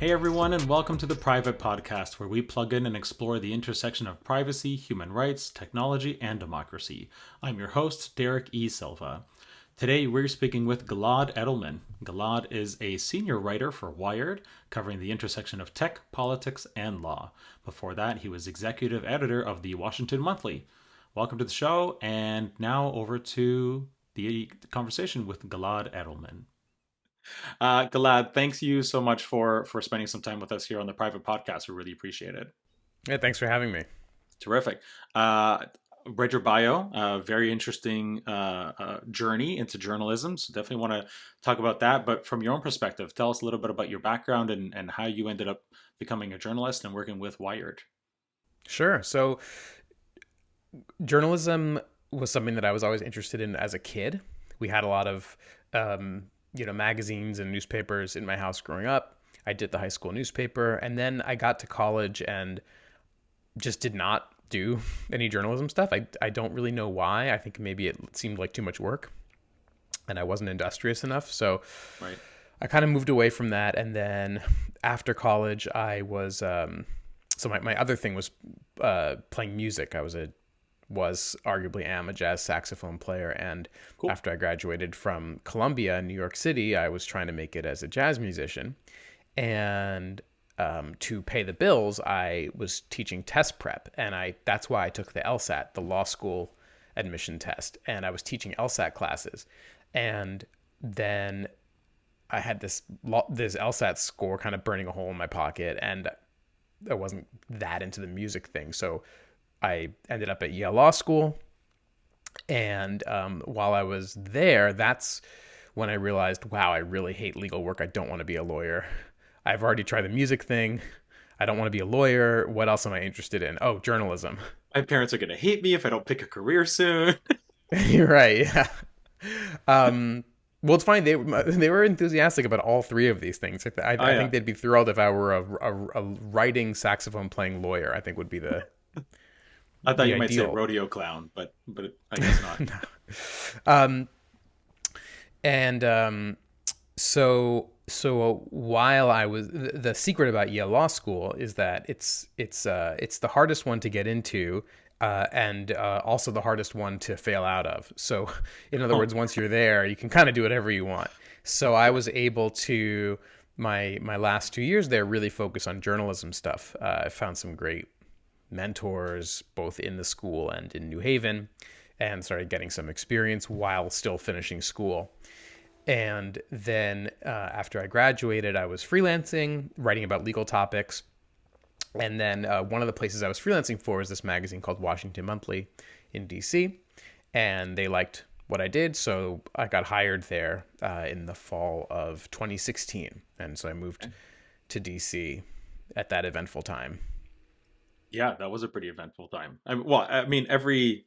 Hey everyone, and welcome to the Private Podcast, where we plug in and explore the intersection of privacy, human rights, technology, and democracy. I'm your host, Derek E. Silva. Today we're speaking with Gilad Edelman. Gilad is a senior writer for Wired, covering the intersection of tech, politics, and law. Before that, he was executive editor of the Washington Monthly. Welcome to the show, and now over to the conversation with Gilad Edelman. Gilad, thanks you so much for spending some time with us here on the Private Podcast. We really appreciate it. Yeah, thanks for having me. Terrific. Read your bio. Very interesting journey into journalism. So definitely want to talk about that. But from your own perspective, tell us a little bit about your background and how you ended up becoming a journalist and working with Wired. Sure. So, journalism was something that I was always interested in as a kid. We had a lot of, magazines and newspapers in my house growing up. I did the high school newspaper, and then I got to college and just did not do any journalism stuff. I don't really know why. I think maybe it seemed like too much work, and I wasn't industrious enough. So Right. I kind of moved away from that. And then after college, I was so my other thing was playing music. Was arguably am a jazz saxophone player, and Cool. after I graduated from Columbia in New York City, I was trying to make it as a jazz musician. And to pay the bills, I was teaching test prep, and that's why I took the LSAT, the law school admission test, and I was teaching LSAT classes. And then I had this LSAT score kind of burning a hole in my pocket, and I wasn't that into the music thing. So I ended up at Yale Law School. And while I was there, that's when I realized, wow, I really hate legal work. I don't want to be a lawyer. I've already tried the music thing. I don't want to be a lawyer. What else am I interested in? Oh, journalism. My parents are going to hate me if I don't pick a career soon. You're right. Yeah. Well, it's funny. They were enthusiastic about all three of these things. Oh, I yeah. think they'd be thrilled if I were a writing saxophone playing lawyer. I think would be I thought the you might say ideal. rodeo clown, but I guess not. Um, and so while I was the secret about Yale Law School is that it's the hardest one to get into, and also the hardest one to fail out of. So, in other Oh, words, once you're there, you can kind of do whatever you want. So I okay. was able to my last 2 years there really focus on journalism stuff. I found some great mentors both in the school and in New Haven, and started getting some experience while still finishing school. And then after I graduated, I was freelancing, writing about legal topics. And then one of the places I was freelancing for is this magazine called Washington Monthly in DC. And they liked what I did. So I got hired there in the fall of 2016. And so I moved to DC at that eventful time. Yeah, that was a pretty eventful time. I mean, every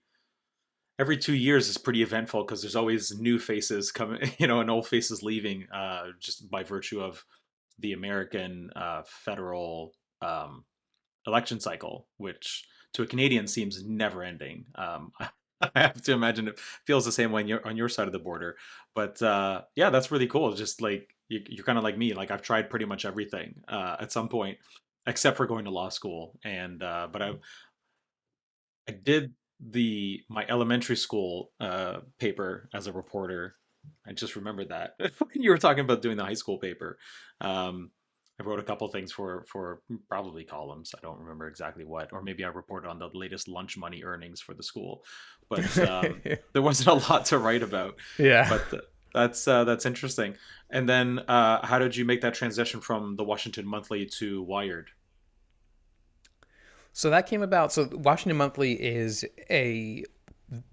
2 years is pretty eventful because there's always new faces coming, and old faces leaving, just by virtue of the American federal election cycle, which to a Canadian seems never ending. I have to imagine it feels the same way on your side of the border. But yeah, that's really cool. Just like you're kind of like me. Like I've tried pretty much everything at some point, except for going to law school. And but I did the my elementary school paper as a reporter. I just remembered that when you were talking about doing the high school paper. Um, I wrote a couple things for probably columns. I don't remember exactly what, or maybe I reported on the latest lunch money earnings for the school. But there wasn't a lot to write about. Yeah. But that's interesting. And then how did you make that transition from the Washington Monthly to Wired? So that came about. So Washington Monthly is a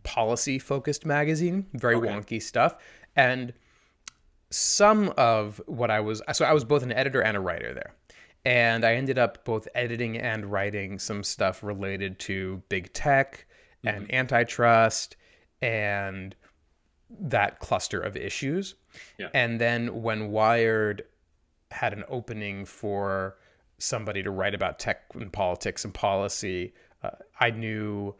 policy focused magazine, very Okay. wonky stuff. And some of what I was both an editor and a writer there. And I ended up both editing and writing some stuff related to big tech Hmm. and antitrust and that cluster of issues. Yeah. And then when Wired had an opening for somebody to write about tech and politics and policy, I knew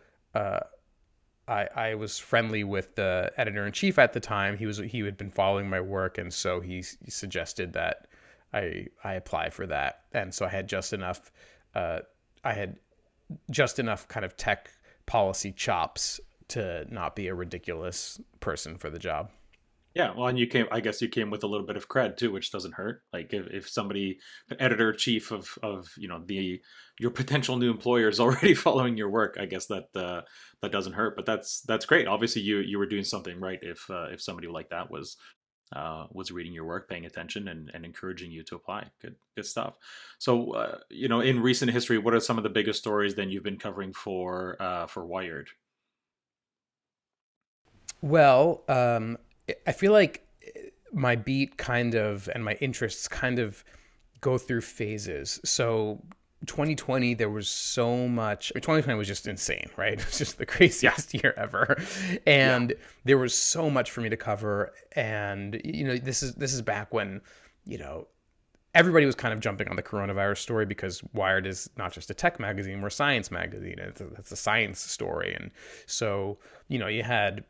I was friendly with the editor in chief at the time. He had been following my work, and so he suggested that I apply for that, and so uh, I had just enough kind of tech policy chops to not be a ridiculous person for the job. Yeah, well, and I guess you came with a little bit of cred too, which doesn't hurt. Like if somebody, the editor chief of your potential new employer is already following your work, I guess that doesn't hurt. But that's great. Obviously, you were doing something right if somebody like that was reading your work, paying attention, and encouraging you to apply. Good stuff. So, in recent history, what are some of the biggest stories then you've been covering for Wired? Well, I feel like my beat kind of and my interests kind of go through phases. So 2020, there was so much. I mean, 2020 was just insane, right? It was just the Yeah, craziest year ever, yeah, and there was so much for me to cover. And this is back when you know everybody was kind of jumping on the coronavirus story because Wired is not just a tech magazine, we're a science magazine. It's a science story, and so you had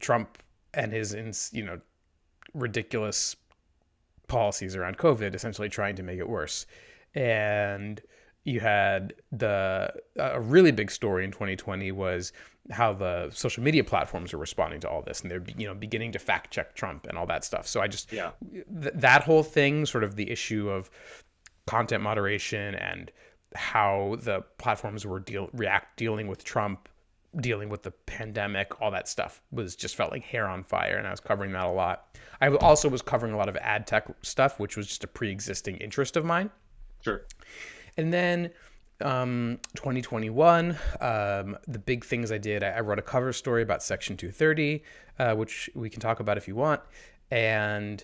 Trump and his ridiculous policies around COVID, essentially trying to make it worse. And you had a really big story in 2020 was how the social media platforms are responding to all this, and they're beginning to fact check Trump and all that stuff. So I just yeah. that whole thing, sort of the issue of content moderation and how the platforms were dealing with Trump, dealing with the pandemic, all that stuff was just felt like hair on fire, and I was covering that a lot. I also was covering a lot of ad tech stuff, which was just a pre-existing interest of mine. Sure. And then 2021, the big things I did, I wrote a cover story about Section 230, which we can talk about if you want. And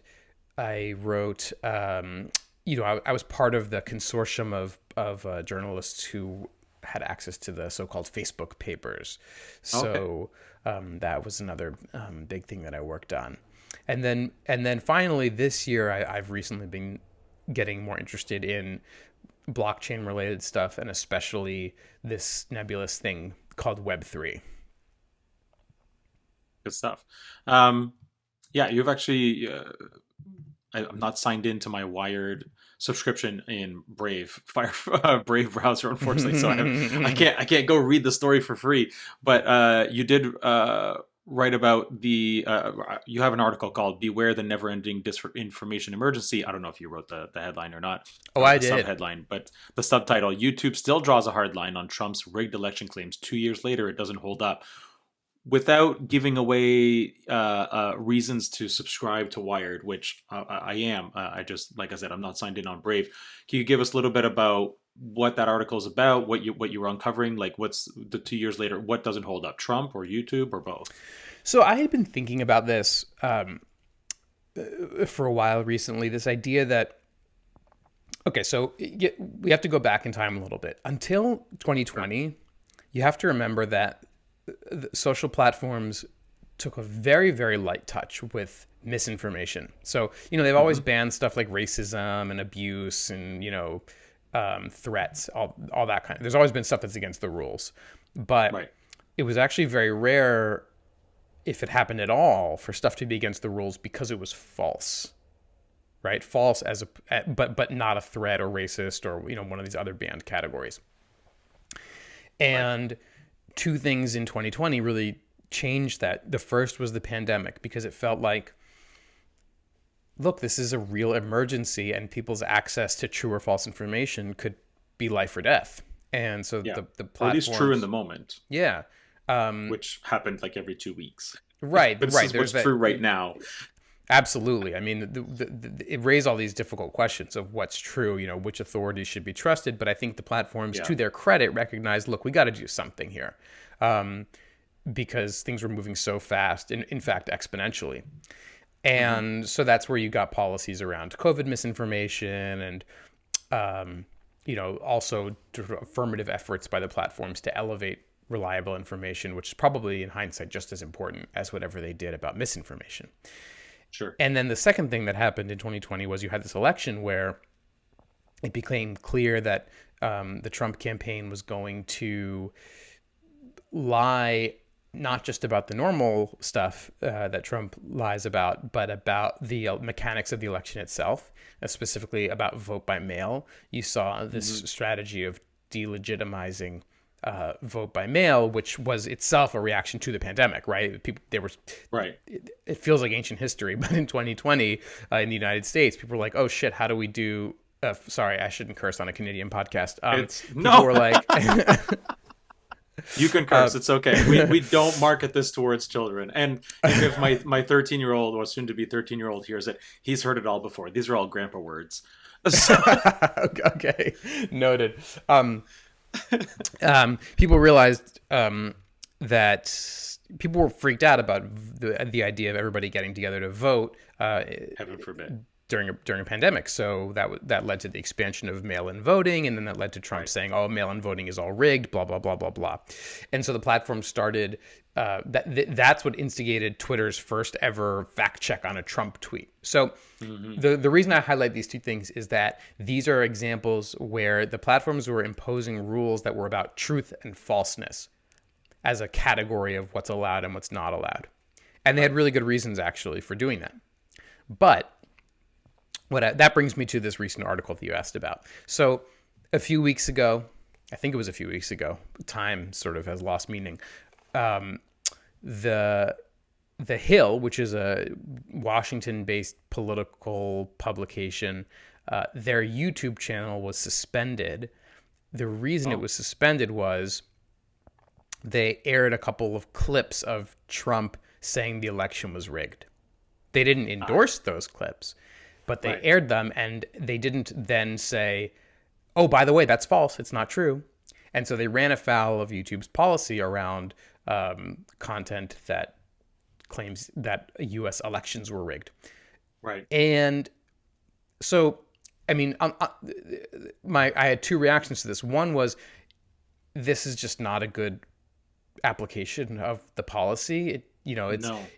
I wrote, I was part of the consortium of journalists who had access to the so-called Facebook papers. Okay. So that was another big thing that I worked on. And then finally this year, I've recently been getting more interested in blockchain related stuff, and especially this nebulous thing called Web3. Good stuff. Yeah, you've actually. I'm not signed into my Wired subscription in Brave Brave browser, unfortunately. So I can't go read the story for free. But you did write about you have an article called "Beware the Never-Ending Disinformation Emergency." I don't know if you wrote the headline or not, Oh, or I the did. subheadline, but the subtitle: YouTube still draws a hard line on Trump's rigged election claims. 2 years later, it doesn't hold up. Without giving away reasons to subscribe to Wired, which I am. I just, like I said, I'm not signed in on Brave. Can you give us a little bit about what that article is about, what you were uncovering, like what's the 2 years later, what doesn't hold up, Trump or YouTube or both? So I had been thinking about this for a while recently. This idea that okay, so we have to go back in time a little bit. Until Sure. 2020, you have to remember that the social platforms took a very, very light touch with misinformation. So, they've always Hmm. banned stuff like racism and abuse and, threats, all that kind of. There's always been stuff that's against the rules. But Right. it was actually very rare, if it happened at all, for stuff to be against the rules because it was false. Right, false but not a threat or racist or one of these other banned categories. Right. And two things in 2020 really changed that. The first was the pandemic, because it felt like, look, this is a real emergency and people's access to true or false information could be life or death. And so Yeah. the Or at least true in the platforms, moment, yeah, which happened like every 2 weeks. right, But this right. is There's what's that. true right now. Absolutely. I mean, it raised all these difficult questions of what's true, which authorities should be trusted. But I think the platforms, Yeah. to their credit, recognized, look, we got to do something here, because things were moving so fast, in fact, exponentially. Hmm. And so that's where you got policies around COVID misinformation and, also affirmative efforts by the platforms to elevate reliable information, which is probably in hindsight just as important as whatever they did about misinformation. Sure. And then the second thing that happened in 2020 was you had this election where it became clear that the Trump campaign was going to lie not just about the normal stuff that Trump lies about, but about the mechanics of the election itself, specifically about vote by mail. You saw this Hmm. strategy of delegitimizing vote by mail, which was itself a reaction to the pandemic, right? People, they were, Right. it feels like ancient history, but in 2020 in the United States, people were like, "Oh shit, how do we do?" Sorry, I shouldn't curse on a Canadian podcast. It's People no. were like, You can uh, curse. It's okay. We don't market this towards children. And if my 13-year-old or soon to be 13-year-old hears it, he's heard it all before. These are all grandpa words. So, okay, noted. People realized that people were freaked out about the idea of everybody getting together to vote heaven forbid. during a pandemic. So that led to the expansion of mail-in voting, and then that led to Trump Right. saying, "Oh, mail-in voting is all rigged," blah blah blah blah blah. And so the platform started. That's what instigated Twitter's first ever fact check on a Trump tweet. So Hmm. the reason I highlight these two things is that these are examples where the platforms were imposing rules that were about truth and falseness as a category of what's allowed and what's not allowed. And they had Right. really good reasons actually for doing that. But that brings me to this recent article that you asked about. So a few weeks ago, I think it was a few weeks ago, time sort of has lost meaning. Um, the the Hill, which is a Washington-based political publication, their YouTube channel was suspended. The reason it Oh. was suspended was they aired a couple of clips of Trump saying the election was rigged. They didn't Ah. endorse those clips, but they Right. aired them, and they didn't then say, "Oh, by the way, that's false. It's not true." And so they ran afoul of YouTube's policy around content that claims that U.S. elections were rigged. Right. And so, I mean, I had two reactions to this. One was, this is just not a good application of the policy. No.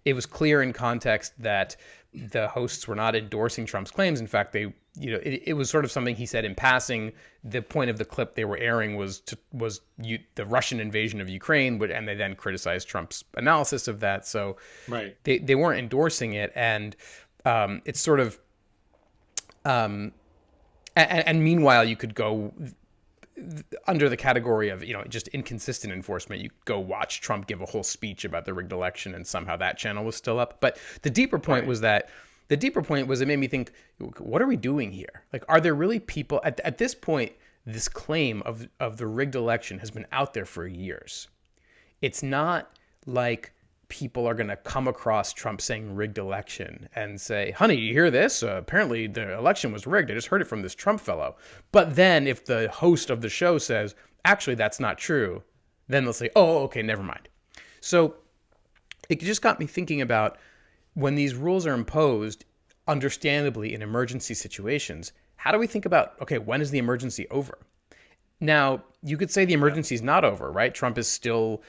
It was clear in context that the hosts were not endorsing Trump's claims. In fact, it was sort of something he said in passing. The point of the clip they were airing was the Russian invasion of Ukraine, and they then criticized Trump's analysis of that. So Right. they weren't endorsing it, and it's sort of and meanwhile you could go under the category of just inconsistent enforcement. You go watch Trump give a whole speech about the rigged election, and somehow that channel was still up. But the deeper point Right. was it made me think, what are we doing here? Like, are there really people at this point? This claim of the rigged election has been out there for years. It's not like people are going to come across Trump saying rigged election and say, "Honey, you hear this? Apparently the election was rigged. I just heard it from this Trump fellow." But then if the host of the show says, "Actually, that's not true," then they'll say, "Oh, okay, never mind." So it just got me thinking about, when these rules are imposed, understandably in emergency situations, how do we think about, okay, when is the emergency over? Now, you could say the Yeah. emergency is not over, right? Trump is still,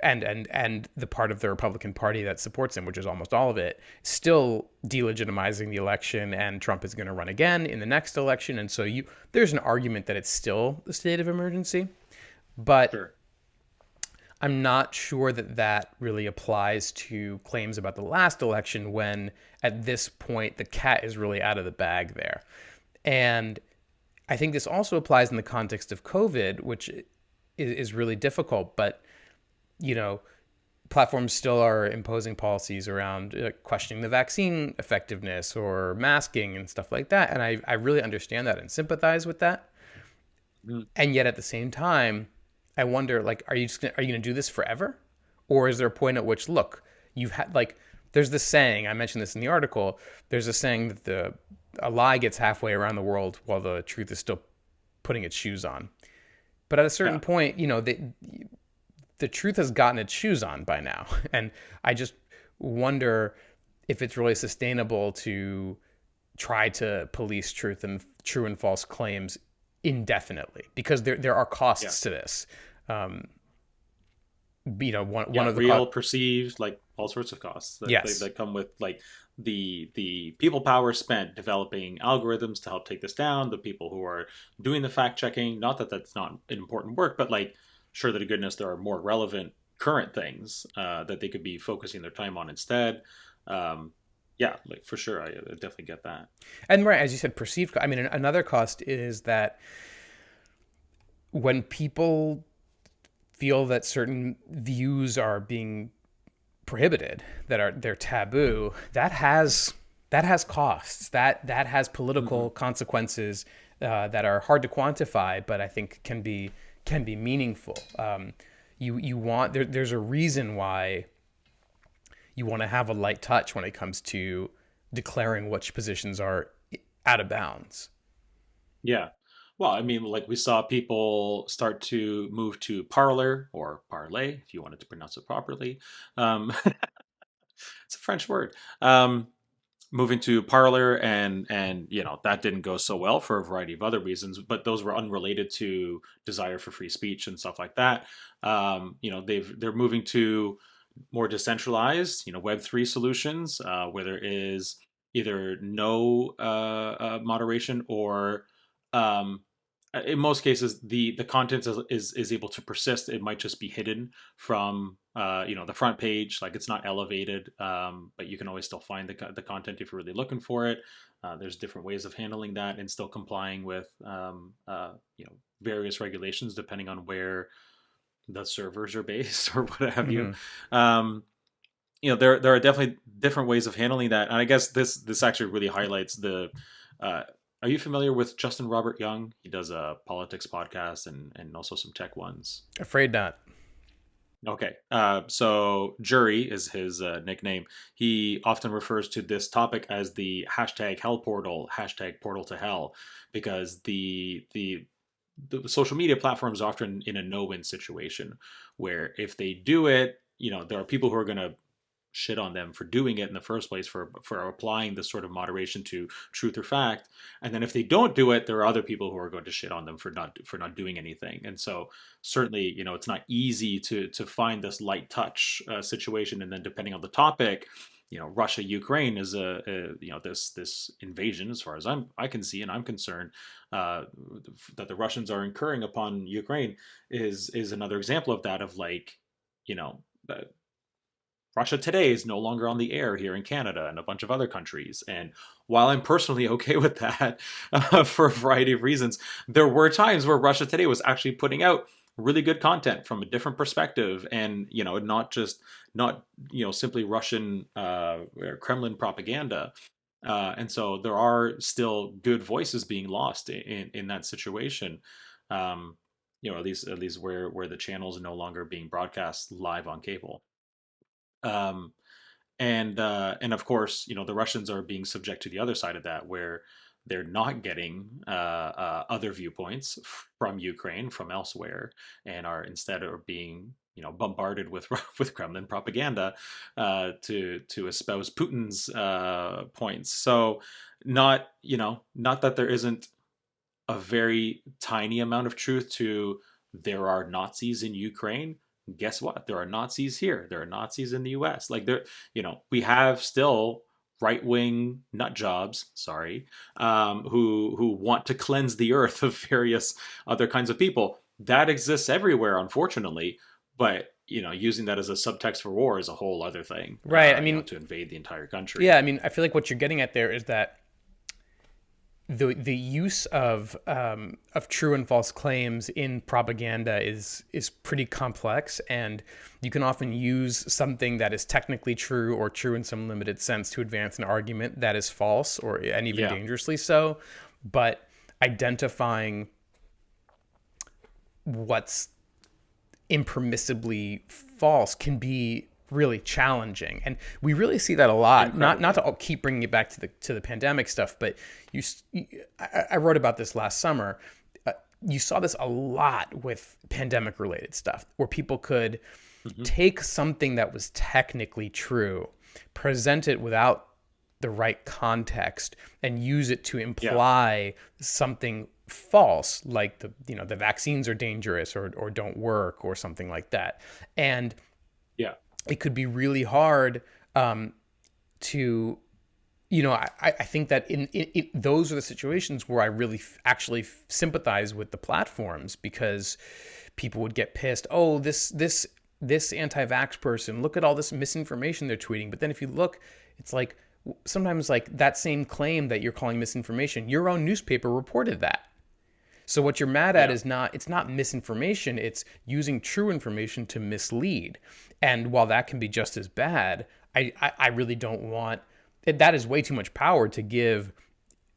and the part of the Republican Party that supports him, which is almost all of it, still delegitimizing the election, and Trump is going to run again in the next election. And so there's an argument that it's still the state of emergency, but Sure. I'm not sure that that really applies to claims about the last election, when at this point the cat is really out of the bag there. And I think this also applies in the context of COVID, which is really difficult. But, you know, platforms still are imposing policies around questioning the vaccine effectiveness or masking and stuff like that. And I really understand that and sympathize with that. Mm. And yet at the same time, I wonder, like, are you going to do this forever? Or is there a point at which, look, you've had, like, there's this saying, I mentioned this in the article, there's a saying that a lie gets halfway around the world while the truth is still putting its shoes on. But at a certain Yeah. point, the truth has gotten its shoes on by now. And I just wonder if it's really sustainable to try to police true and false claims indefinitely, because there are Yeah. costs to this. Um, one Yeah. of the Real, perceived, like all sorts of costs yes, that come with like the people power spent developing algorithms to help take this down. The people who are doing the fact checking. Not that that's not important work, but like, sure, that goodness there are more relevant current things that they could be focusing their time on instead. Um, yeah, like for sure, I definitely get that. And right, as you said, perceived. I mean, another cost is that when people feel that certain views are being prohibited, they're taboo, that has costs. That has Hmm. political consequences that are hard to quantify, but I think can be meaningful. You want there's a reason why you want to have a light touch when it comes to declaring which positions are out of bounds. Yeah. Well, I mean, like we saw people start to move to Parler or Parlay, if you wanted to pronounce it properly. It's a French word. Moving to Parler, and that didn't go so well for a variety of other reasons, but those were unrelated to desire for free speech and stuff like that. They're moving to more decentralized, Web3 solutions where there is either no moderation or um, in most cases the content is able to persist. It might just be hidden from the front page, like it's not elevated, but you can always still find the content if you're really looking for it. There's different ways of handling that and still complying with various regulations depending on where the servers are based or what have you. Mm-hmm. Um, there are definitely different ways of handling that, and I guess this actually really highlights the. Are you familiar with Justin Robert Young? He does a politics podcast and also some tech ones. Afraid not. Okay, so Jury is his nickname. He often refers to this topic as the hashtag Hell Portal, hashtag Portal to Hell, because the social media platforms are often in a no-win situation, where if they do it, there are people who are going to shit on them for doing it in the first place, for applying this sort of moderation to truth or fact, and then if they don't do it, there are other people who are going to shit on them for not doing anything. And so certainly, it's not easy to find this light touch situation. And then depending on the topic, Russia Ukraine is this invasion, as far as I can see and I'm concerned, uh, that the Russians are incurring upon Ukraine is another example of that, of like, you know uh, Russia Today is no longer on the air here in Canada and a bunch of other countries. And while I'm personally okay with that for a variety of reasons, there were times where Russia Today was actually putting out really good content from a different perspective, and not simply Russian Kremlin propaganda. And so there are still good voices being lost in that situation. Um, at least where the channels are no longer being broadcast live on cable. Um, and of course, the Russians are being subject to the other side of that, where they're not getting other viewpoints from Ukraine, from elsewhere, and are instead are being bombarded with with Kremlin propaganda to espouse Putin's points. So not that there isn't a very tiny amount of truth to there are Nazis in Ukraine. Guess what? There are Nazis here. There are Nazis in the US. Like we have still right wing nut jobs, sorry, who want to cleanse the earth of various other kinds of people. That exists everywhere, unfortunately. But using that as a subtext for war is a whole other thing. Right. I mean, To invade the entire country. yeah. I mean, I feel like what you're getting at there is that the use of true and false claims in propaganda is pretty complex, and you can often use something that is technically true or true in some limited sense to advance an argument that is false, and even Yeah. dangerously so. But identifying what's impermissibly false can be really challenging, and we really see that a lot. Not Incredibly. to keep bringing it back to the pandemic stuff, but I wrote about this last summer. You saw this a lot with pandemic related stuff, where people could Hmm. take something that was technically true, present it without the right context, and use it to Yeah. imply something false, like the vaccines are dangerous or don't work or something like that. And Yeah. it could be really hard to I think that in those are the situations where I really actually sympathize with the platforms, because people would get pissed. Oh, this this anti-vax person, look at all this misinformation they're tweeting. But then if you look, it's like sometimes like that same claim that you're calling misinformation, your own newspaper reported that. So what you're mad at Yeah. is not, it's not misinformation, it's using true information to mislead. And while that can be just as bad, I really don't want, that is way too much power to give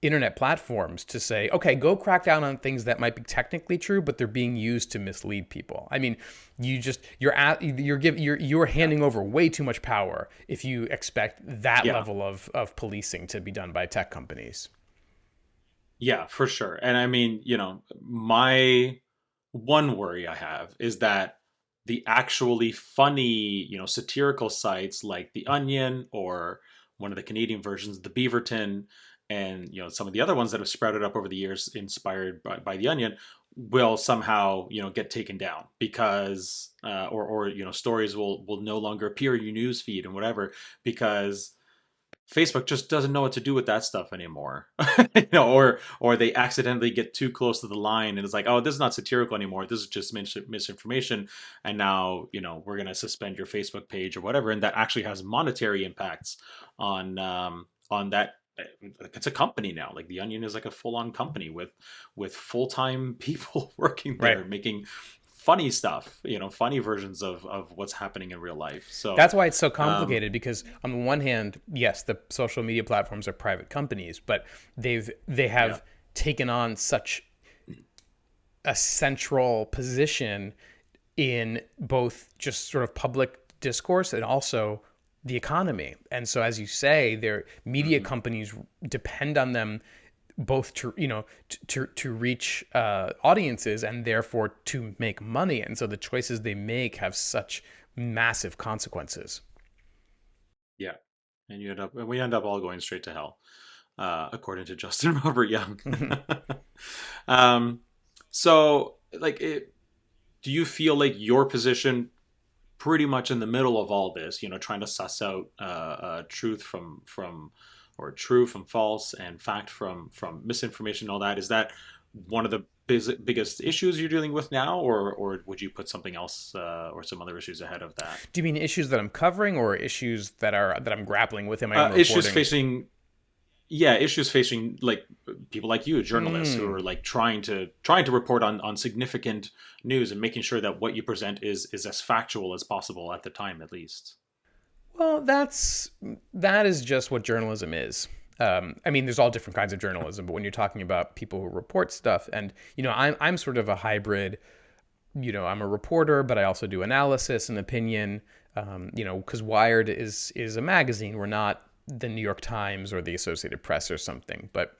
internet platforms to say, okay, go crack down on things that might be technically true, but they're being used to mislead people. I mean, you're Yeah. handing over way too much power if you expect that Yeah. level of policing to be done by tech companies. Yeah, for sure. And I mean, my one worry I have is that the actually funny, satirical sites like The Onion or one of the Canadian versions, The Beaverton, and some of the other ones that have sprouted up over the years, inspired by The Onion, will somehow get taken down because or stories will no longer appear in your news feed and whatever because Facebook just doesn't know what to do with that stuff anymore. Or they accidentally get too close to the line and it's like, oh, this is not satirical anymore. This is just misinformation, and now we're gonna suspend your Facebook page or whatever, and that actually has monetary impacts on that. It's a company now. Like The Onion is like a full on company with full time people working Right. there making funny stuff, funny versions of what's happening in real life. So That's why it's so um, complicated because on the one hand, yes, the social media platforms are private companies, but they yeah. have taken on such a central position in both just sort of public discourse and also the economy. And so, as you say, their media Mhm. companies depend on them both to to reach audiences and therefore to make money. And so the choices they make have such massive consequences. Yeah, and we end up all going straight to hell, according to Justin Robert Young. um, so, like, do you feel like your position pretty much in the middle of all this? Trying to suss out truth from or true from false and fact from misinformation and all that. Is that one of the biggest issues you're dealing with now, or would you put something else or some other issues ahead of that? Do you mean issues that I'm covering or issues that I'm grappling with in my own Issues reporting? facing Yeah, issues facing like people like you, journalists who Mm. are like trying to report on significant news and making sure that what you present is as factual as possible at the time, at least. Well, that is just what journalism is. I mean, there's all different kinds of journalism, but when you're talking about people who report stuff, and I'm sort of a hybrid. I'm a reporter, but I also do analysis and opinion. Because Wired is a magazine. We're not the New York Times or the Associated Press or something, but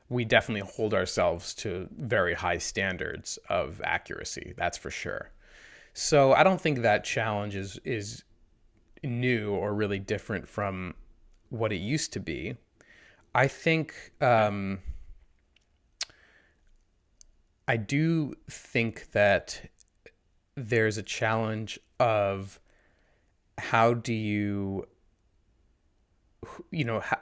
we definitely hold ourselves to very high standards of accuracy. That's for sure. So I don't think that challenge is new or really different from what it used to be. I think Okay. I do think that there's a challenge of how do you you know how,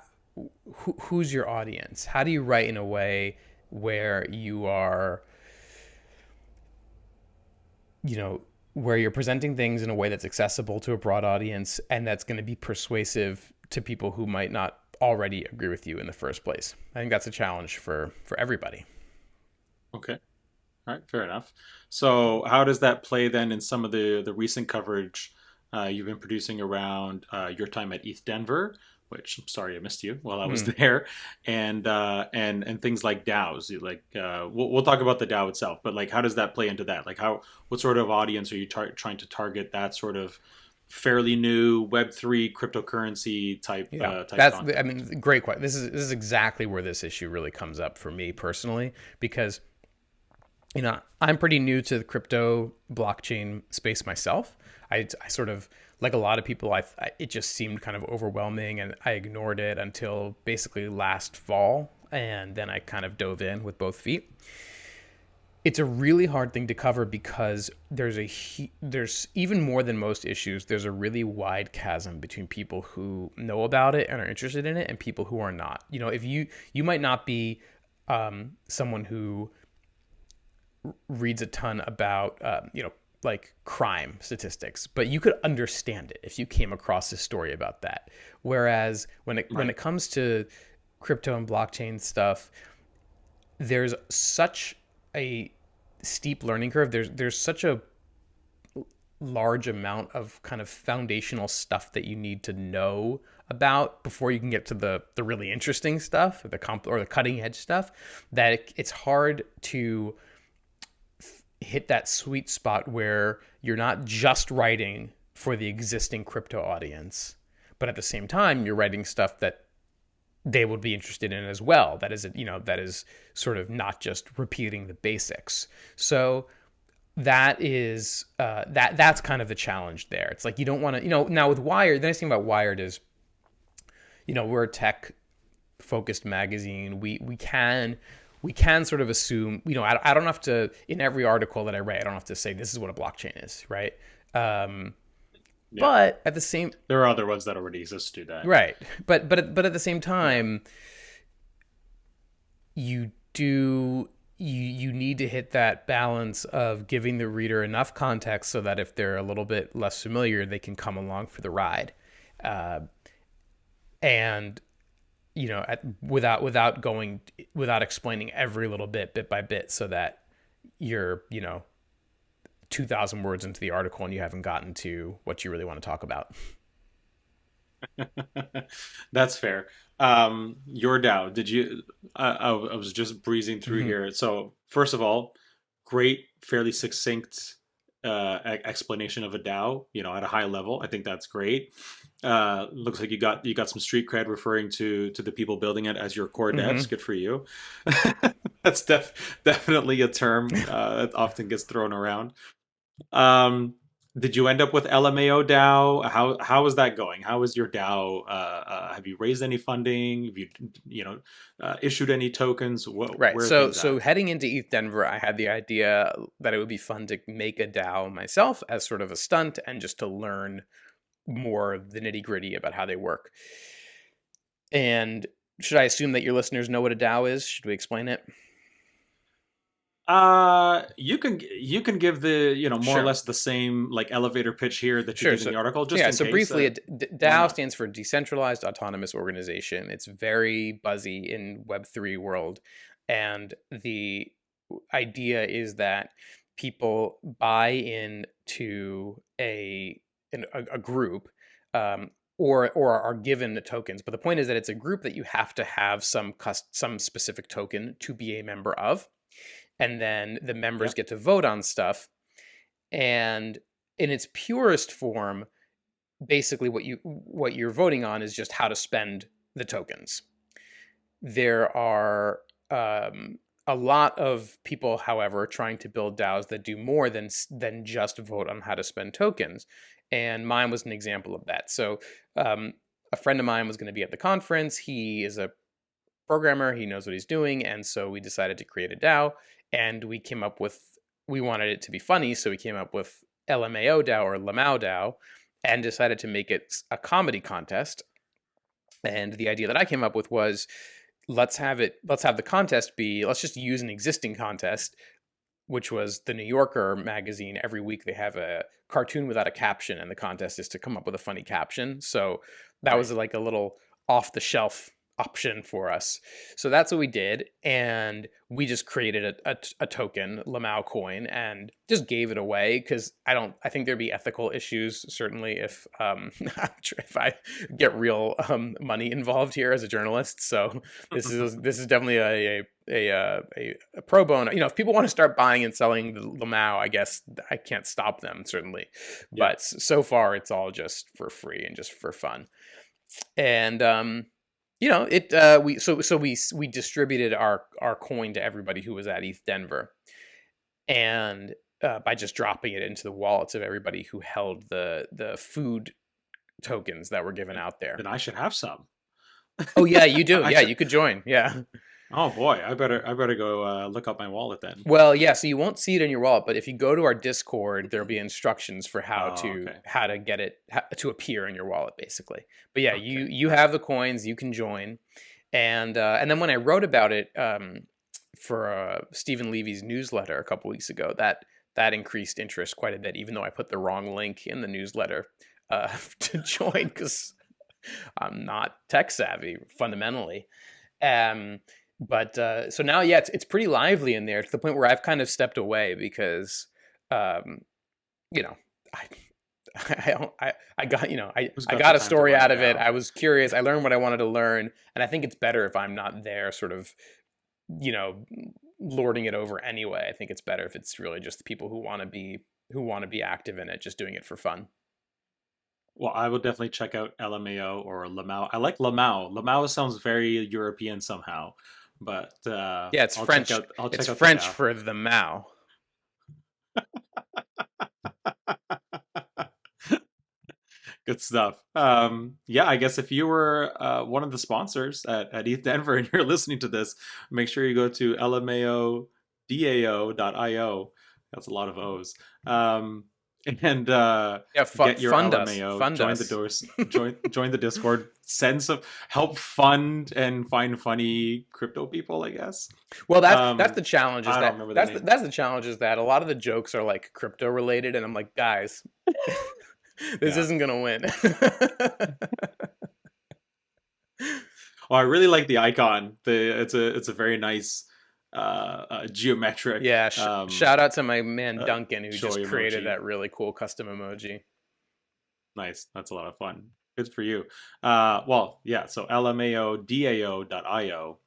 who's your audience? How do you write in a way where you are you know where you're presenting things in a way that's accessible to a broad audience and that's going to be persuasive to people who might not already agree with you in the first place. I think that's a challenge for everybody. Okay. All right. Fair enough. So, how does that play then in some of the recent coverage you've been producing around your time at ETH Denver? Which I'm sorry I missed you while I was Hmm. there, and things like DAOs. Like we'll talk about the DAO itself, but like how does that play into that? Like what sort of audience are you trying to target? That sort of fairly new Web3 cryptocurrency Yeah, type that's I content. mean, great question. This is exactly where this issue really comes up for me personally because I'm pretty new to the crypto blockchain space myself. I sort of, like a lot of people, it just seemed kind of overwhelming and I ignored it until basically last fall. And then I kind of dove in with both feet. It's a really hard thing to cover because there's even more than most issues. There's a really wide chasm between people who know about it and are interested in it and people who are not. If you might not be someone who reads a ton about like crime statistics, but you could understand it if you came across a story about that. Whereas when Right. it comes to crypto and blockchain stuff, there's such a steep learning curve. There's such a large amount of kind of foundational stuff that you need to know about before you can get to the really interesting stuff, or the cutting edge stuff, that it's hard to hit that sweet spot where you're not just writing for the existing crypto audience, but at the same time you're writing stuff that they would be interested in as well. That is sort of not just repeating the basics. So that's kind of the challenge there. It's like you don't want to, now with Wired, the nice thing about Wired is, we're a tech focused magazine. We can sort of assume, I don't have to, in every article that I write, I don't have to say this is what a blockchain is, right? Um, Yeah. but at the same, There are other ones that already exist to do that. right. But at the same Yeah. time, you do you need to hit that balance of giving the reader enough context so that if they're a little bit less familiar, they can come along for the ride, uh, and without explaining every little bit by bit, so that you're 2,000 words into the article and you haven't gotten to what you really want to talk about. That's fair. Your DAO, did you? I was just breezing through Mm-hmm. here. So first of all, great, fairly succinct explanation of a DAO. At a high level, I think that's great. Looks like you got some street cred referring to the people building it as your core devs. Mm-hmm. Good for you. That's definitely a term that often gets thrown around. Um, did you end up with LMAO DAO? How is that going? How is your DAO? Have you raised any funding? Have you issued any tokens? Right. Where are So things at? so heading into ETH Denver, I had the idea that it would be fun to make a DAO myself as sort of a stunt and just to learn more of the nitty gritty about how they work. And should I assume that your listeners know what a DAO is? Should we explain it? You can give the more or Sure. less the same like elevator pitch here that you Sure. did in So the article, so just yeah. in So case. briefly, Why DAO not? stands for Decentralized Autonomous Organization. It's very buzzy in Web3 world, and the idea is that people buy in to a group, or are given the tokens. But the point is that it's a group that you have to have some specific token to be a member of, and then the members Yep. get to vote on stuff. And in its purest form, basically what you're voting on is just how to spend the tokens. There are a lot of people, however, trying to build DAOs that do more than just vote on how to spend tokens, and mine was an example of that. So, a friend of mine was going to be at the conference. He is a programmer. He knows what he's doing, and so we decided to create a DAO. And we wanted it to be funny, so we came up with LMAO DAO, or Lmao Dao, and decided to make it a comedy contest. And the idea that I came up with was, let's have the contest be, let's just use an existing contest, which was the New Yorker magazine. Every week they have a cartoon without a caption, and the contest is to come up with a funny caption. So that Right. was like a little off the shelf option for us. So that's what we did, and we just created a token, Lmao coin, and just gave it away, because I think there'd be ethical issues, certainly, if if I get real money involved here as a journalist. So this is definitely a pro bono. If people want to start buying and selling the Lmao, I guess I can't stop them, certainly. Yeah. But so far, it's all just for free and just for fun. And it we distributed our coin to everybody who was at ETH Denver, and by just dropping it into the wallets of everybody who held the food tokens that were given out there. Then I should have some. Oh yeah, you do. I Yeah, should. you could join. Yeah. Oh boy, I better go look up my wallet then. Well, yeah, so you won't see it in your wallet, but if you go to our Discord, there'll be instructions for how Oh, to okay. how to get it to appear in your wallet, basically. But yeah, you Okay. you have the coins, you can join, and then when I wrote about it for Stephen Levy's newsletter a couple weeks ago, that increased interest quite a bit, even though I put the wrong link in the newsletter to join because I'm not tech savvy fundamentally. Um, but so now, yeah, it's pretty lively in there to the point where I've kind of stepped away because, um, you know, I I got, Who's I got the got a time to story run it out of it. down? I was curious. I learned what I wanted to learn, and I think it's better if I'm not there, sort of, you know, lording it over anyway. I think it's better if it's really just the people who want to be active in it, just doing it for fun. Well, I will definitely check out LMAO or Lmao. I like Lmao. Lmao sounds very European somehow, but Yeah, it's I'll check French. out. I'll It's check out the French DAO. for the Mao. Good stuff. Yeah, I guess if you were one of the sponsors at ETH Denver and you're listening to this, make sure you go to lmaodao.io. That's a lot of O's. And Yeah, get your fund us, LMAO, fund join the us. doors, join the Discord, send some help fund and find funny crypto people, I guess. Well, that's the challenge. Is I don't that remember their names. that's the challenge is that a lot of the jokes are like crypto related, and I'm like, guys, this Yeah. isn't gonna win. Oh, I really like the icon. It's a very nice geometric Yeah, shout out to my man uh, Duncan who joy just created emoji. that really cool custom emoji. Nice. That's a lot of fun. Good for you. Well, yeah. So lmaodao.io.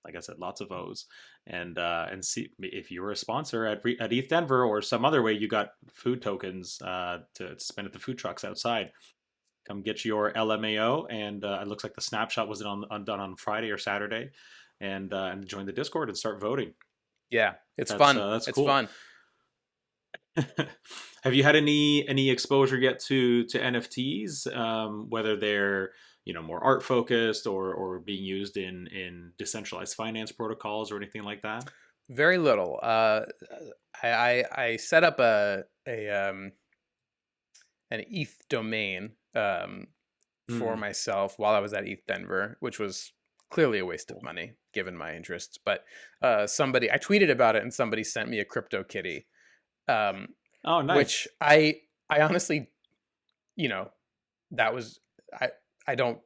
Like I said, lots of O's, and see if you were a sponsor at ETH Denver or some other way you got food tokens to spend at the food trucks outside. Come get your LMAO, and it looks like the snapshot was done on Friday or Saturday, and join the Discord and start voting. Yeah, it's That's fun. uh, that's It's cool. fun. Have you had any exposure yet to NFTs? Whether they're more art focused or being used in decentralized finance protocols or anything like that? Very little. I set up a an ETH domain for Hmm. myself while I was at ETH Denver, which was clearly a waste of Cool. money given my interests. But somebody, I tweeted about it, and somebody sent me a crypto kitty, um, Oh, nice. which I honestly, you know, that was I. I don't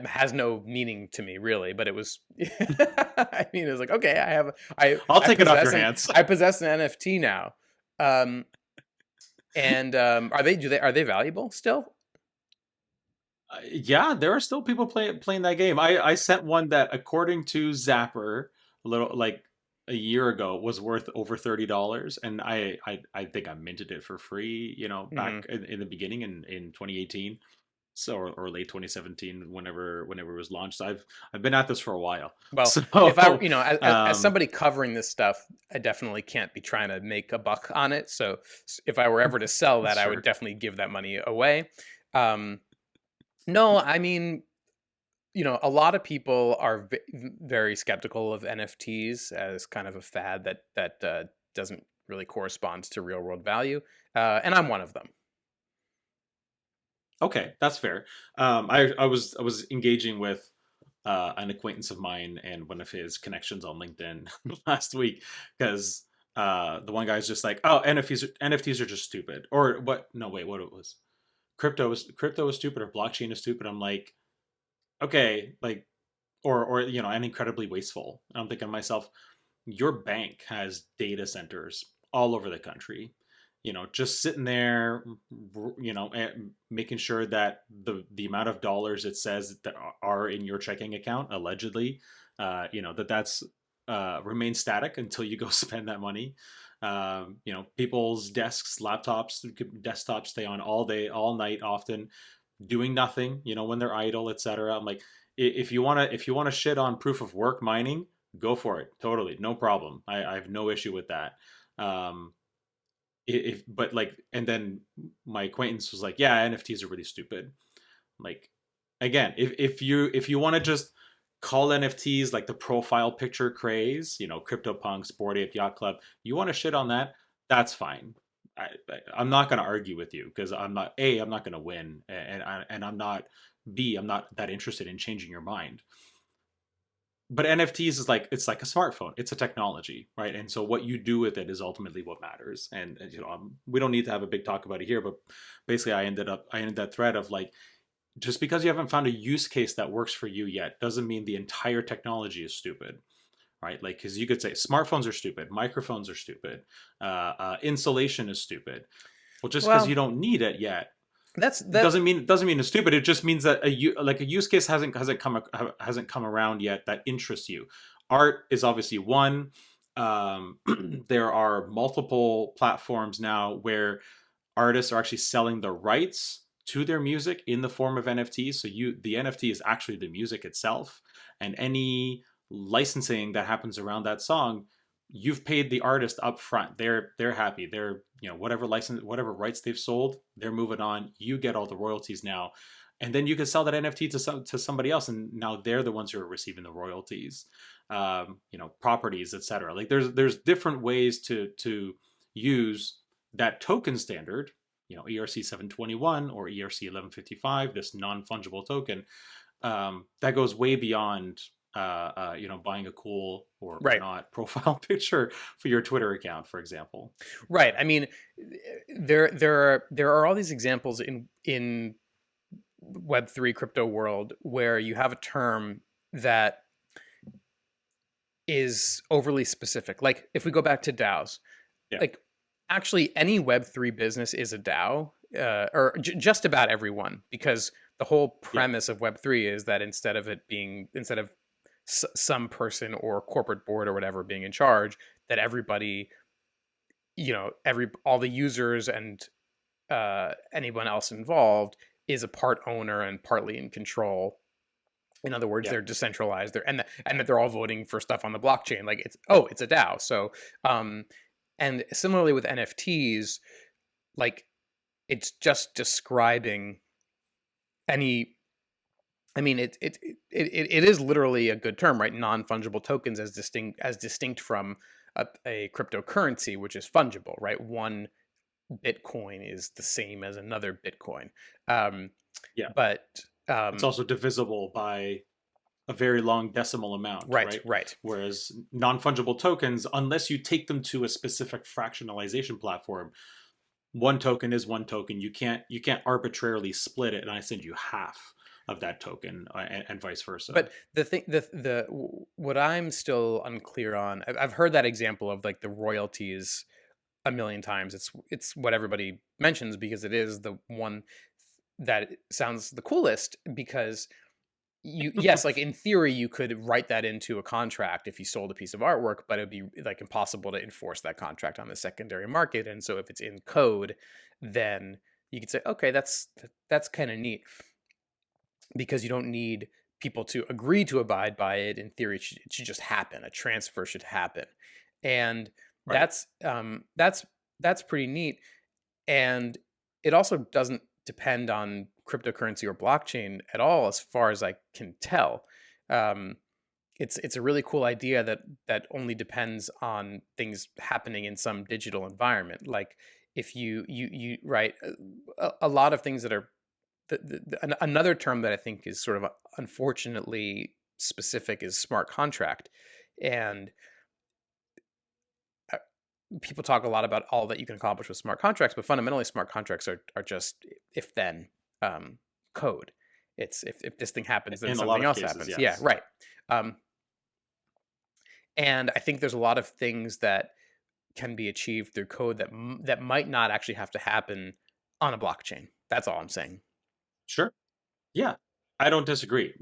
has no meaning to me really, but it was. I mean, it was like okay, I'll take it off your hands. I possess an NFT now, um, and are they valuable still? Yeah, there are still people playing that game. I sent one that, according to Zapper, a little like a year ago, was worth over $30, and I think I minted it for free. Hmm. Back in the beginning in 2018, so or late 2017, whenever it was launched. So I've been at this for a while. Well, if I, So as um, somebody covering this stuff, I definitely can't be trying to make a buck on it. So if I were ever to sell that, I would sure. definitely give that money away. Um, no, I mean, a lot of people are very skeptical of NFTs as kind of a fad that doesn't really correspond to real world value, and I'm one of them. Okay, that's fair. I was engaging with an acquaintance of mine and one of his connections on LinkedIn last week because the one guy's just like, "Oh, NFTs are just stupid," or what? No, wait, what it was? Crypto is stupid, or blockchain is stupid. I'm like, okay, like, or and incredibly wasteful. And I'm thinking to myself, your bank has data centers all over the country, just sitting there, making sure that the amount of dollars it says that are in your checking account allegedly, that's remain static until you go spend that money. People's desks, laptops, desktops stay on all day, all night, often doing nothing, when they're idle, etc. I'm like, if you want to shit on proof of work mining, go for it. Totally, no problem. I have no issue with that. Um, if but like, and then my acquaintance was like, yeah, NFTs are really stupid. Like, again, if you want to just call NFTs like the profile picture craze, CryptoPunks, Bored Ape Yacht Club, you want to shit on that, that's fine. I'm not going to argue with you because I'm not going to win, and I'm not that interested in changing your mind. but NFTs is like, it's like a smartphone. It's a technology, right? And so what you do with it is ultimately what matters. And you know, we don't need to have a big talk about it here, but basically, I ended that thread of like, just because you haven't found a use case that works for you yet doesn't mean the entire technology is stupid, right? Like, because you could say smartphones are stupid, microphones are stupid, insulation is stupid. Well, just because you Well, don't need it yet that's that. doesn't mean it's stupid. It just means that a use case hasn't come around yet that interests you. Art is obviously one. There are multiple platforms now where artists are actually selling the rights to their music in the form of NFTs. So the NFT is actually the music itself, and any licensing that happens around that song, you've paid the artist up front. They're happy. They're, you know, whatever rights they've sold, they're moving on. You get all the royalties now. And then you can sell that NFT to somebody else, and now they're the ones who are receiving the royalties. You know, properties, etc. Like there's different ways to use that token standard, you know, ERC 721 or ERC 1155, this non-fungible token, that goes way beyond, you know, buying a cool or Right. not profile picture for your Twitter account, for example. Right. I mean, there are all these examples in Web3 crypto world where you have a term that is overly specific. Like if we go back to DAOs, Yeah, like actually any Web3 business is a DAO, or just about everyone, because the whole yeah, premise of Web3 is that instead of some person or corporate board or whatever being in charge, that everybody, every all the users and anyone else involved is a part owner and partly in control. In other words, yeah, they're decentralized. And that they're all voting for stuff on the blockchain. Like it's a DAO. So, and similarly with NFTs, like it's just describing any. I mean, it is literally a good term, right? Non fungible tokens as distinct from a cryptocurrency, which is fungible, right? One Bitcoin is the same as another Bitcoin. Um, yeah. but It's also divisible by a very long decimal amount, right, right? right. Whereas non-fungible tokens, unless you take them to a specific fractionalization platform, one token is one token. You can't arbitrarily split it and I send you half of that token, and vice versa. But the thing, the what I'm still unclear on, I've heard that example of like the royalties a million times. It's what everybody mentions because it is the one that sounds the coolest because yes, like in theory you could write that into a contract if you sold a piece of artwork, but it'd be like impossible to enforce that contract on the secondary market. And so if it's in code, then you could say, okay, that's kind of neat because you don't need people to agree to abide by it. In theory, it should just happen. A transfer should happen, and Right. that's pretty neat. And it also doesn't depend on cryptocurrency or blockchain at all, as far as I can tell. Um, it's a really cool idea that only depends on things happening in some digital environment. Like if you right, a lot of things that are another term that I think is sort of unfortunately specific is smart contract, and uh, people talk a lot about all that you can accomplish with smart contracts, but fundamentally, smart contracts are just if then code. It's if this thing happens, then In a lot something of else cases, happens. Yeah, yes. right. Um, and I think there's a lot of things that can be achieved through code that might not actually have to happen on a blockchain. That's all I'm saying. Sure. Yeah, I don't disagree.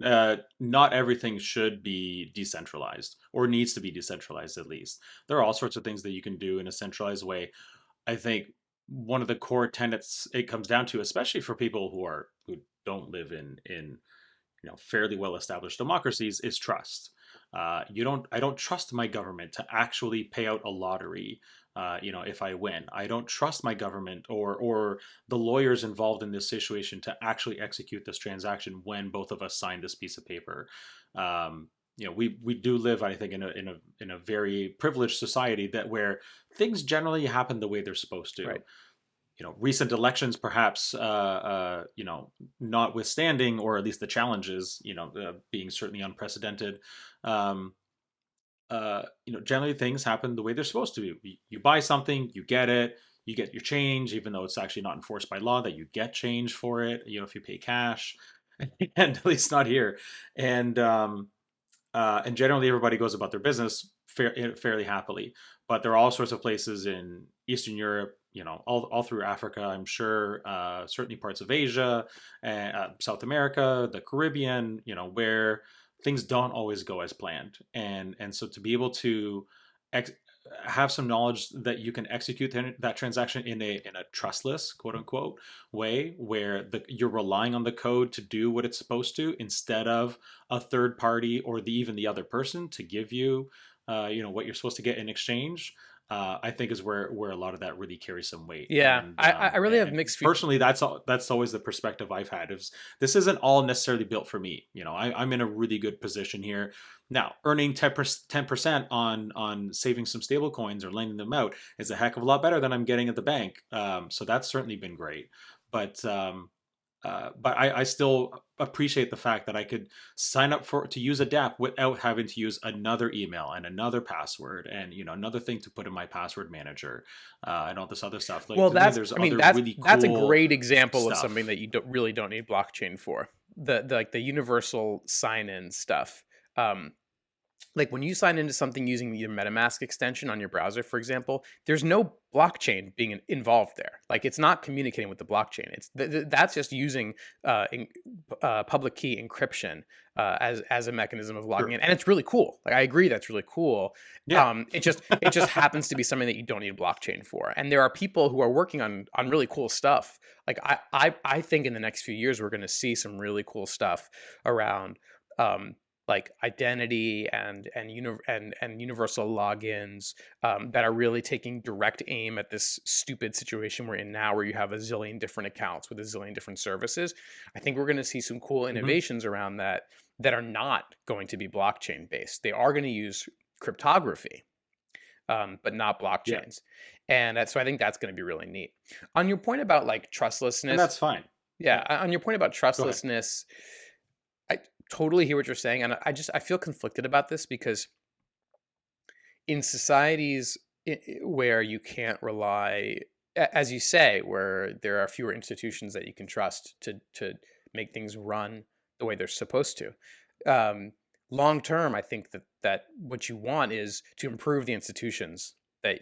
Not everything should be decentralized or needs to be decentralized, at least. There are all sorts of things that you can do in a centralized way. I think one of the core tenets it comes down to, especially for people who don't live in fairly well established democracies, is trust. I don't trust my government to actually pay out a lottery. If I win, I don't trust my government or the lawyers involved in this situation to actually execute this transaction when both of us signed this piece of paper. We do live, I think, in a very privileged society that where things generally happen the way they're supposed to. Right. recent elections, perhaps, notwithstanding, or at least the challenges, being certainly unprecedented. Um, Generally things happen the way they're supposed to. You buy something, you get it, you get your change, even though it's actually not enforced by law that you get change for it. If you pay cash, and at least not here. And generally everybody goes about their business fairly happily. But there are all sorts of places in Eastern Europe, all through Africa, I'm sure, certainly parts of Asia, South America, the Caribbean, where things don't always go as planned. And so to be able to ex- have some knowledge that you can execute that transaction in a trustless, quote unquote, way, where you're relying on the code to do what it's supposed to, instead of a third party or even the other person to give you what you're supposed to get in exchange. I think is where a lot of that really carries some weight. Yeah, And I really have and mixed feelings. personally, that's always the perspective I've had. Is this isn't all necessarily built for me. I'm in a really good position here now. Earning 10% on saving some stable coins or lending them out is a heck of a lot better than I'm getting at the bank. So that's certainly been great. But I still appreciate the fact that I could sign up to use a DApp without having to use another email and another password and another thing to put in my password manager, and all this other stuff. Like, Well, to me, there's I mean, other really that's a cool great example of something stuff. that you really don't need blockchain for. The like the universal sign-in stuff. Um, like when you sign into something using your MetaMask extension on your browser, for example, there's no blockchain being involved there. Like it's not communicating with the blockchain. That's just using public key encryption as a mechanism of logging Sure. in, and it's really cool. Like I agree, that's really cool. Yeah. It just happens to be something that you don't need blockchain for, and there are people who are working on really cool stuff. Like I think in the next few years we're going to see some really cool stuff around. Like identity and universal logins that are really taking direct aim at this stupid situation we're in now, where you have a zillion different accounts with a zillion different services. I think we're going to see some cool Hmm. innovations around that are not going to be blockchain based. They are going to use cryptography, but not Yeah. blockchains. And so I think that's going to be really neat. On your point about like And trustlessness, that's fine. yeah, Yeah. on your point about Go ahead. trustlessness, I totally hear what you're saying, and I feel conflicted about this because in societies where you can't rely, as you say, where there are fewer institutions that you can trust to make things run the way they're supposed to. Um, Long term, I think that what you want is to improve the institutions that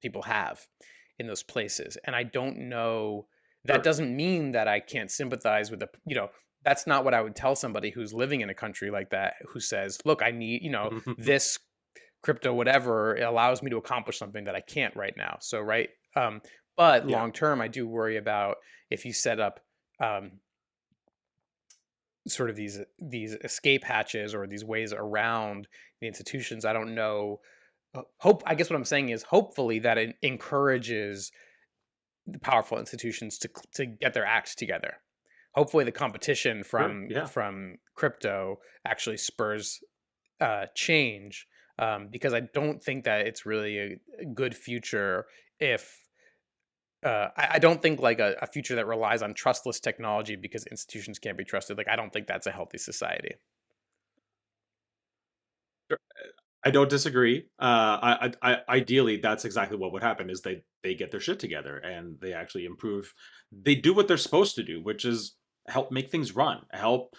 people have in those places. And I don't know, that Sure. doesn't mean that I can't sympathize with that's not what I would tell somebody who's living in a country like that, who says, look, I need, this crypto, whatever, it allows me to accomplish something that I can't right now. So, right. But Yeah. long term, I do worry about if you set up um, sort of these escape hatches or these ways around the institutions. I don't know. Hope. I guess what I'm saying is, hopefully, that it encourages the powerful institutions to get their acts together. Hopefully, the competition Sure. from Yeah. crypto actually spurs change, because I don't think that it's really a good future if. I don't think like a future that relies on trustless technology because institutions can't be trusted. Like I don't think that's a healthy society. I don't disagree. Ideally, that's exactly what would happen: is they get their shit together and they actually improve. They do what they're supposed to do, which is help make things run, help,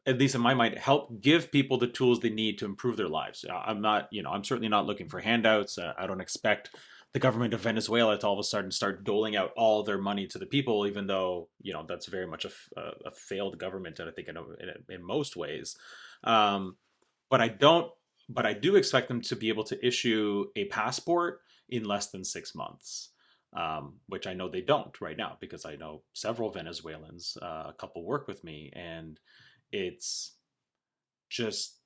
at least in my mind, help give people the tools they need to improve their lives. I'm not, I'm certainly not looking for handouts. I don't expect the government of Venezuela to all of a sudden start doling out all their money to the people, even though that's very much a failed government, and I think in most ways. Um, but I don't. But I do expect them to be able to issue a passport in less than 6 months, which I know they don't right now, because I know several Venezuelans. A couple work with me, and it's just,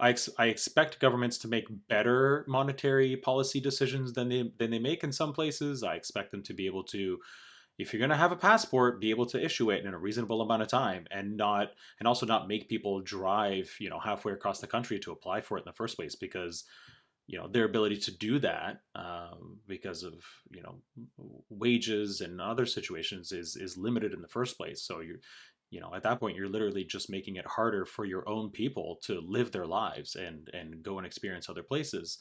I expect governments to make better monetary policy decisions than they make in some places. I expect them to be able to, if you're going to have a passport, be able to issue it in a reasonable amount of time, and also not make people drive halfway across the country to apply for it in the first place, because their ability to do that, because of wages and other situations is limited in the first place. So at that point you're literally just making it harder for your own people to live their lives and go and experience other places,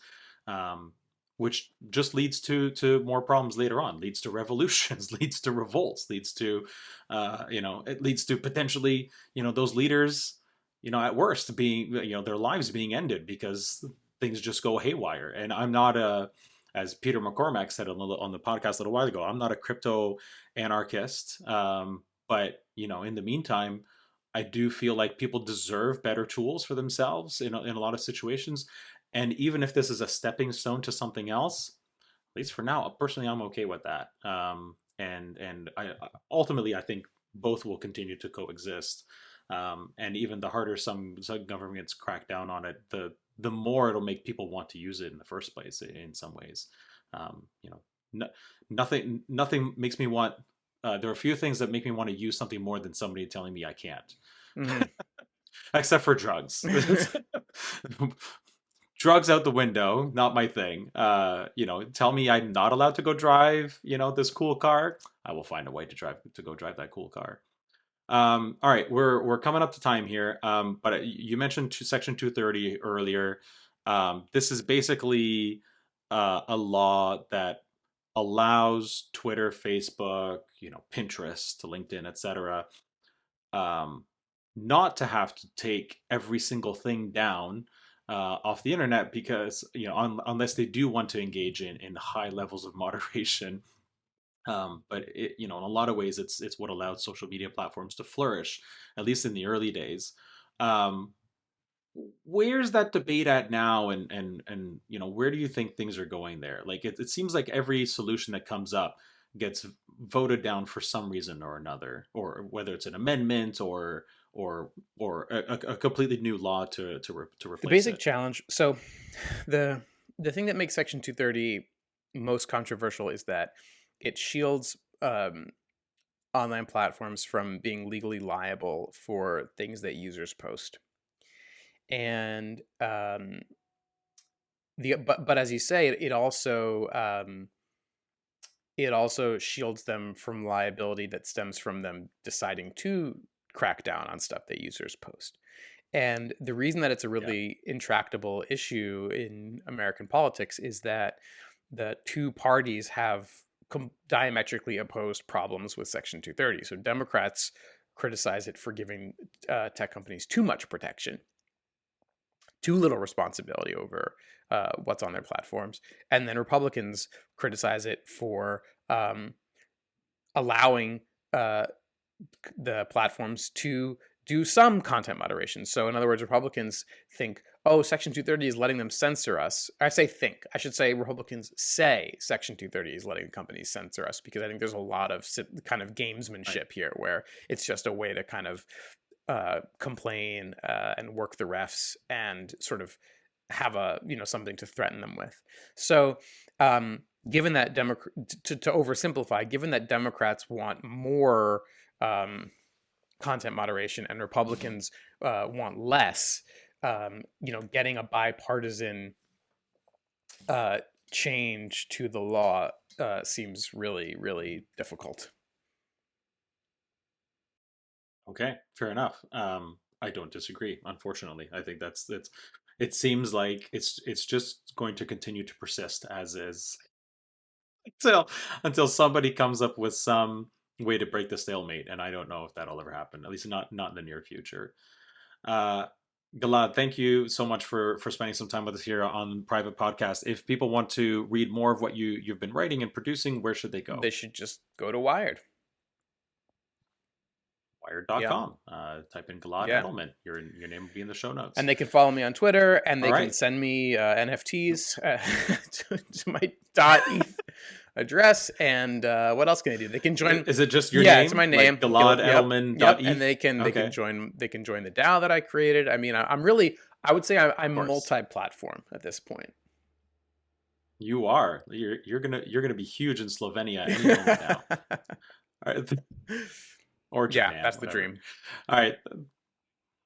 um, which just leads to more problems later on, leads to revolutions, leads to revolts, leads to it leads to potentially those leaders at worst being their lives being ended because things just go haywire. And I'm not a, as Peter McCormack said on the podcast a little while ago, I'm not a crypto anarchist. But in the meantime, I do feel like people deserve better tools for themselves in a lot of situations. And even if this is a stepping stone to something else, at least for now, personally, I'm okay with that. And I ultimately, I think both will continue to coexist. And even the harder some governments crack down on it, the more it'll make people want to use it in the first place. In some ways, no, nothing makes me want. There are a few things that make me want to use something more than somebody telling me I can't, Mm-hmm. except for drugs. Drugs out the window, not my thing. Tell me I'm not allowed to go drive, this cool car. I will find a way to go drive that cool car. All right, we're coming up to time here. But you mentioned Section 230 earlier. This is basically a law that allows Twitter, Facebook, Pinterest, to LinkedIn, etc., um, not to have to take every single thing down off the internet, because unless they do want to engage in high levels of moderation. But in a lot of ways, it's what allowed social media platforms to flourish, at least in the early days. Um, where's that debate at now, and where do you think things are going there? Like it seems like every solution that comes up gets voted down for some reason or another, or whether it's an amendment or a completely new law to The replace basic it. challenge. So the the thing that makes Section 230 most controversial is that it shields online platforms from being legally liable for things that users post. And but as you say, it also shields them from liability that stems from them deciding to crack down on stuff that users post. And the reason that it's a Yeah. really intractable issue in American politics is that the two parties have diametrically opposed problems with Section 230. So Democrats criticize it for giving tech companies too much protection, too little responsibility over what's on their platforms. And then Republicans criticize it for allowing uh, the platforms to do some content moderation. So, in other words, Republicans think, oh, Section 230 is letting them censor us. I should say Republicans say Section 230 is letting companies censor us, because I think there's a lot of kind of Right. gamesmanship here where it's just a way to kind of complain and work the refs and sort of have something to threaten them with. So, given that to oversimplify, given that Democrats want more content moderation and Republicans want less, getting a bipartisan uh, change to the law seems really, really difficult. Okay, fair enough. I don't disagree. Unfortunately, I think that's. It seems like it's just going to continue to persist as is until until somebody comes up with some way to break the stalemate, and I don't know if that'll ever happen. At least not in the near future. Uh, Gilad, thank you so much for spending some time with us here on Private Podcast. If people want to read more of what you've been writing and producing, where should they go? They should just go to Wired. Yeah, Wired.com. Type in Gilad yeah. Edelman. Your name will be in the show And notes. they can follow me on Twitter, and All they can right. send me NFTs to my .eth address. And what else can they do? They can join. Is it just your Yeah, it's name, my like name. Gilad Yep, Edelman yep. dot And eth? they can Okay, join the DAO that I created. I mean, I'm really. I would say of I'm course. multi-platform at this point. You are. You're gonna be huge in Slovenia any moment now. All right. Or Yeah, Japan, that's the whatever. dream. All right.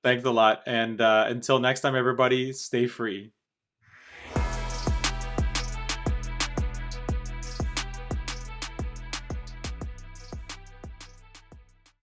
Thanks a lot. And until next time, everybody, stay free.